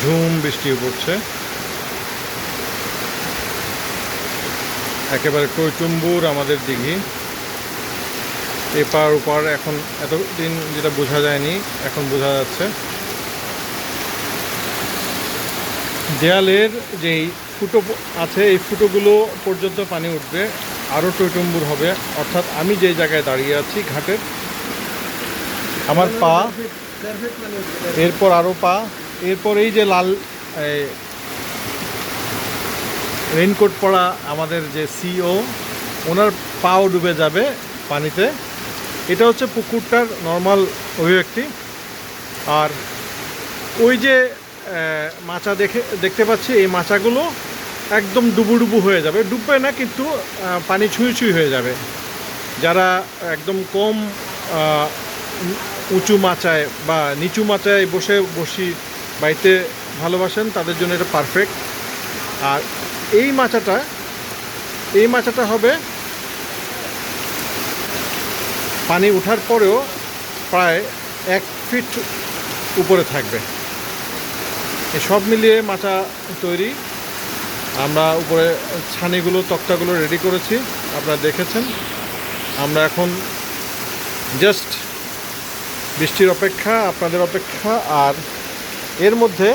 ঝুম বৃষ্টিও পড়ছে, একেবারে টইটুম্বুর আমাদের দিঘি। এপার ওপার এখন এতদিন যেটা বোঝা যায়নি এখন বোঝা যাচ্ছে। দেয়ালের যেই ফুটো আছে এই ফুটোগুলো পর্যন্ত পানি উঠবে, আরও টইটুম্বুর হবে। অর্থাৎ আমি যেই জায়গায় দাঁড়িয়ে আছি ঘাটের, আমার পা, এরপর আরও পা, এরপর এই যে লাল রেইনকোট পরা আমাদের যে সিও, ওনার পাও ডুবে যাবে পানিতে। এটা হচ্ছে পুকুরটার নর্মাল অভিব্যক্তি। আর ওই যে মাচা দেখতে পাচ্ছি, এই মাচাগুলো একদম ডুবু হয়ে যাবে, ডুববে না কিন্তু পানি ছুঁই হয়ে যাবে। যারা একদম কম উঁচু মাচায় বা নিচু মাচায় বসি বাইতে ভালোবাসেন, তাদের জন্য এটা পারফেক্ট। আর এই মাচাটা হবে পানি ওঠার পরেও প্রায় 1 ফিট উপরে থাকবে। এই সব মিলিয়ে মাচা তৈরি। আমরা উপরে ছানিগুলো, তক্তাগুলো রেডি করেছি, আপনারা দেখেছেন। আমরা এখন জাস্ট বৃষ্টির অপেক্ষা, আপনাদের অপেক্ষা। আর এর মধ্যে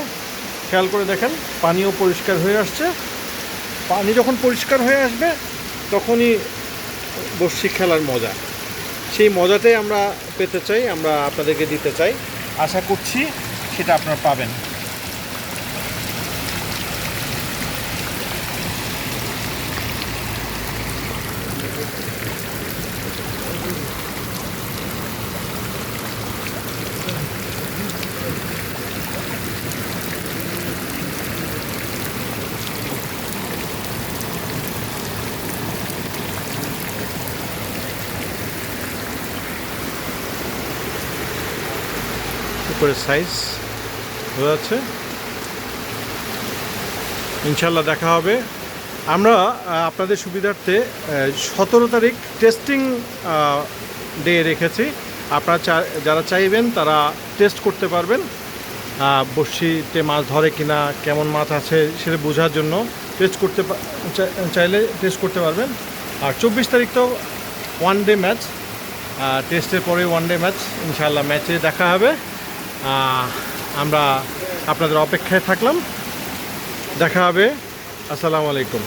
খেয়াল করে দেখেন পানিও পরিষ্কার হয়ে আসছে। পানি যখন পরিষ্কার হয়ে আসবে তখনই বর্ষি খেলার মজা, সেই মজাটাই আমরা পেতে চাই, আমরা আপনাদেরকে দিতে চাই। আশা করছি সেটা আপনারা পাবেন। উপরের সাইজ বোঝা যাচ্ছে। ইনশাল্লাহ দেখা হবে। আমরা আপনাদের সুবিধার্থে 17 তারিখ টেস্টিং ডে রেখেছি। আপনারা যারা চাইবেন তারা টেস্ট করতে পারবেন, বড়শিতে মাছ ধরে কিনা, কেমন মাছ আছে সেটা বোঝার জন্য টেস্ট করতে চাইলে টেস্ট করতে পারবেন। আর 24 তারিখ তো 1 ডে ম্যাচ, টেস্টের পরে 1 ডে ম্যাচ। ইনশাআল্লাহ ম্যাচে দেখা হবে। আমরা আপনাদের অপেক্ষায় থাকলাম। দেখা হবে। আসসালামু আলাইকুম।